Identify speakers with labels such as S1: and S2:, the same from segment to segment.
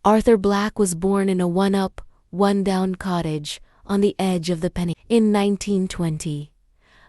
S1: Arthur Black was born in a one-up, one-down cottage on the edge of the penny in 1920.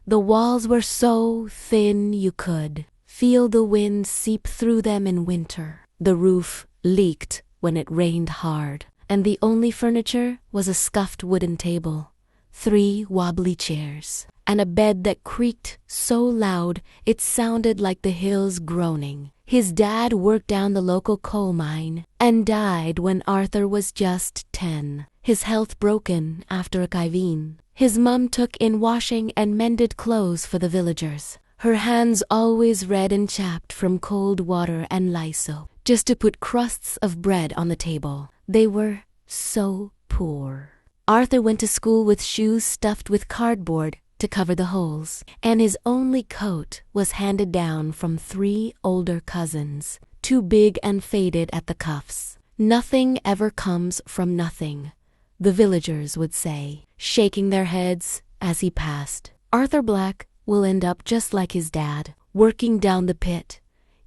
S1: The walls were so thin you could feel the wind seep through them in winter. The roof leaked when it rained hard, and the only furniture was a scuffed wooden table, 3 wobbly chairs, and a bed that creaked so loud it sounded like the hills groaning. His dad worked down the local coal mine and died when Arthur was just 10, his health broken after a kiveen. His mum took in washing and mended clothes for the villagers, her hands always red and chapped from cold water and lye soap, just to put crusts of bread on the table. They were so poor. Arthur went to school with shoes stuffed with cardboard to cover the holes, and his only coat was handed down from 3 older cousins, too big and faded at the cuffs. Nothing ever comes from nothing, the villagers would say, shaking their heads as he passed. Arthur Black will end up just like his dad, working down the pit,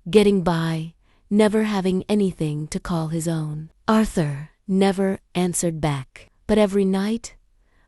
S1: getting by, never having anything to call his own. Arthur never answered back, but every night,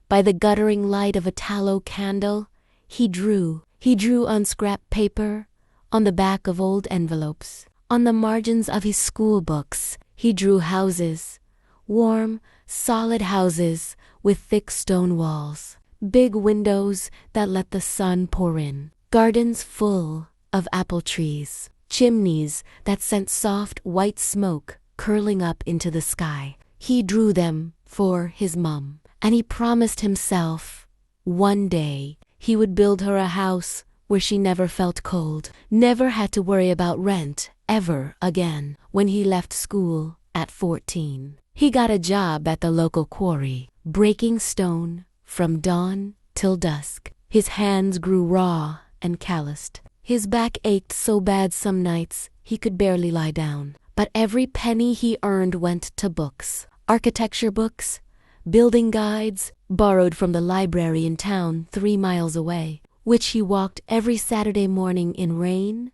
S1: by the guttering light of a tallow candle, he drew. He drew on scrap paper, on the back of old envelopes, on the margins of his school books. He drew houses, warm, solid houses with thick stone walls, big windows that let the sun pour in, gardens full of apple trees, chimneys that sent soft white smoke curling up into the sky. He drew them for his mum, and he promised himself one day he would build her a house where she never felt cold, never had to worry about rent ever again. When he left school at 14, he got a job at the local quarry, breaking stone from dawn till dusk. His hands grew raw and calloused. His back ached so bad some nights he could barely lie down. But every penny he earned went to books, architecture books, building guides, borrowed from the library in town 3 miles away, which he walked every Saturday morning in rain,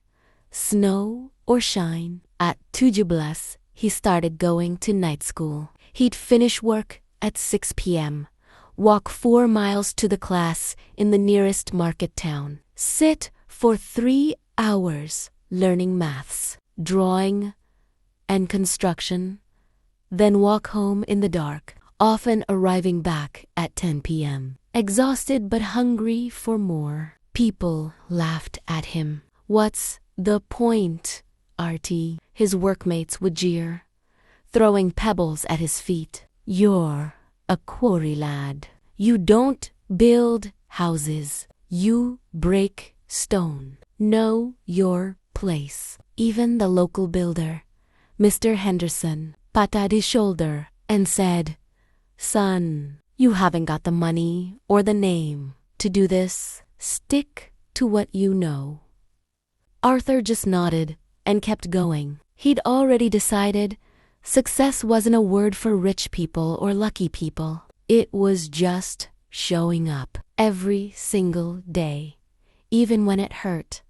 S1: snow, or shine. At Tujublas, he started going to night school. He'd finish work at 6 p.m., walk 4 miles to the class in the nearest market town, sit for 3 hours learning maths, drawing, and construction, then walk home in the dark, often arriving back at 10 p.m. Exhausted but hungry for more. People laughed at him. "What's the point, Artie?" his workmates would jeer, throwing pebbles at his feet. "You're a quarry lad. You don't build houses. You break stone. Know your place." Even the local builder, Mr. Henderson, patted his shoulder and said, "Son, you haven't got the money or the name to do this. Stick to what you know." Arthur just nodded and kept going. He'd already decided success wasn't a word for rich people or lucky people. It was just showing up every single day, even when it hurt,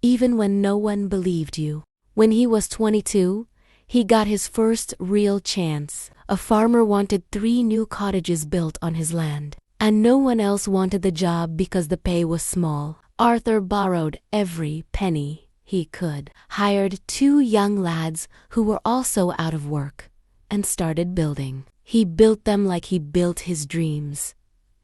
S1: even when no one believed you. When he was 22, he got his first real chance. A farmer wanted 3 new cottages built on his land, and no one else wanted the job because the pay was small. Arthur borrowed every penny he could, hired 2 young lads who were also out of work, and started building. He built them like he built his dreams.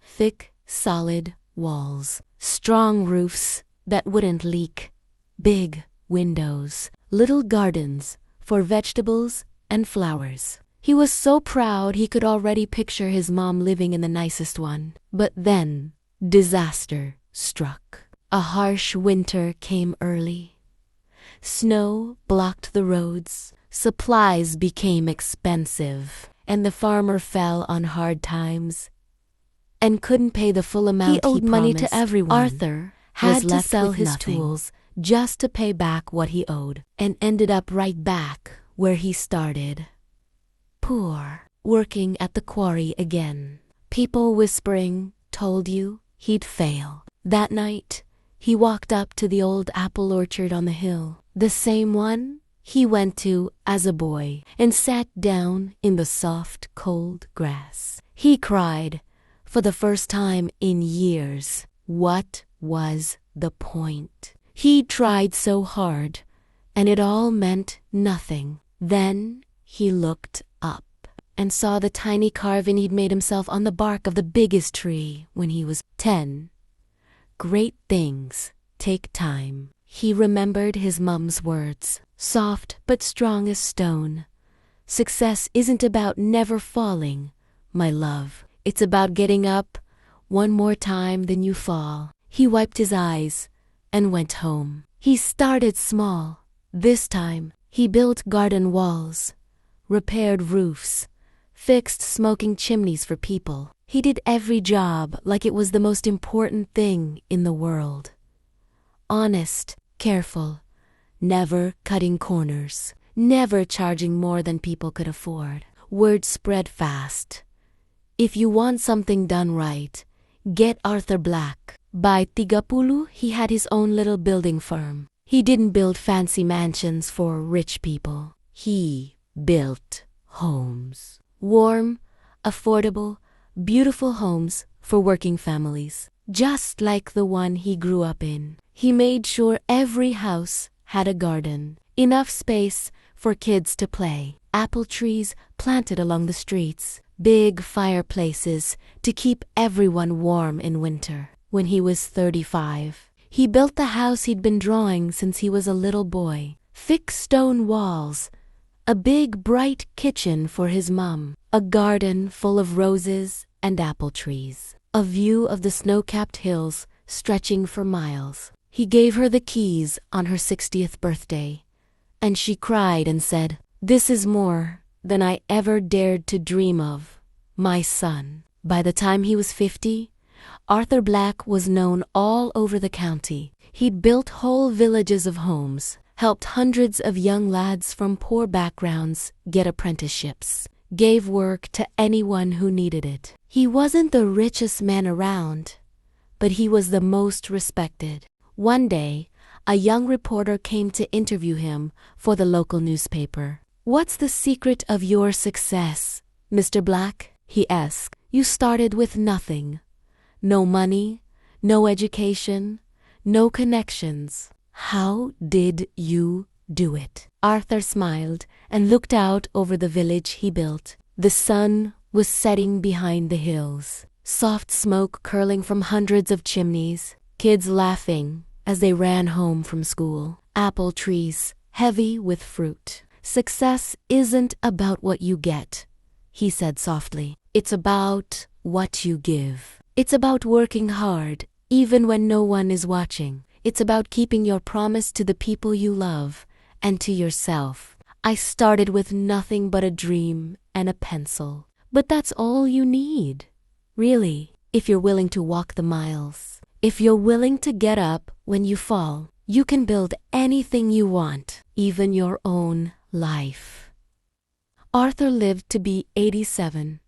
S1: Thick, solid walls, strong roofs that wouldn't leak, big windows, little gardens for vegetables and flowers. He was so proud he could already picture his mom living in the nicest one. But then, disaster struck. A harsh winter came early. Snow blocked the roads, supplies became expensive, and the farmer fell on hard times and couldn't pay the full amount he owed money to everyone. Arthur had to sell his tools just to pay back what he owed, and ended up right back where he started. Poor, working at the quarry again. People whispering told you he'd fail. That night, he walked up to the old apple orchard on the hill, the same one he went to as a boy and sat down in the soft, cold grass. He cried for the first time in years. What was the point? He tried so hard, and it all meant nothing. Then he looked up and saw the tiny carving he'd made himself on the bark of the biggest tree when he was 10. Great things take time. He remembered his mum's words, soft but strong as stone. Success isn't about never falling, my love. It's about getting up one more time than you fall. He wiped his eyes and went home. He started small. This time, he built garden walls, repaired roofs, fixed smoking chimneys for people. He did every job like it was the most important thing in the world. Honest, careful, never cutting corners, never charging more than people could afford. Word spread fast. If you want something done right, get Arthur Black. By Tigapulu, he had his own little building firm. He didn't build fancy mansions for rich people. He built homes. Warm, affordable, beautiful homes for working families, just like the one he grew up in. He made sure every house had a garden, enough space for kids to play, apple trees planted along the streets, big fireplaces to keep everyone warm in winter. When he was 35, he built the house he'd been drawing since he was a little boy. Thick stone walls, a big bright kitchen for his mum, a garden full of roses and apple trees, a view of the snow-capped hills stretching for miles. He gave her the keys on her 60th birthday, and she cried and said, "This is more than I ever dared to dream of, my son." By the time he was 50, Arthur Black was known all over the county. He'd built whole villages of homes, helped hundreds of young lads from poor backgrounds get apprenticeships, gave work to anyone who needed it. He wasn't the richest man around, but he was the most respected. One day, a young reporter came to interview him for the local newspaper. "What's the secret of your success, Mr. Black?" he asked. "You started with nothing. No money, no education, no connections. How did you do it?" Arthur smiled and looked out over the village he built. The sun was setting behind the hills, soft smoke curling from hundreds of chimneys, kids laughing as they ran home from school, apple trees heavy with fruit. "Success isn't about what you get," he said softly. "It's about what you give. It's about working hard, even when no one is watching. It's about keeping your promise to the people you love and to yourself. I started with nothing but a dream and a pencil. But that's all you need, really, if you're willing to walk the miles. If you're willing to get up when you fall, you can build anything you want, even your own life." Arthur lived to be 87.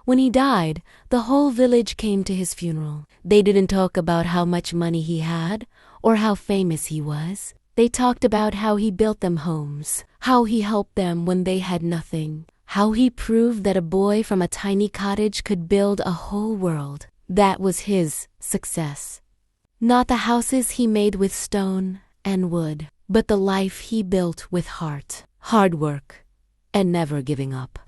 S1: When he died, the whole village came to his funeral. They didn't talk about how much money he had or how famous he was. They talked about how he built them homes, how he helped them when they had nothing, how he proved that a boy from a tiny cottage could build a whole world. That was his success. Not the houses he made with stone and wood, but the life he built with heart, hard work, and never giving up.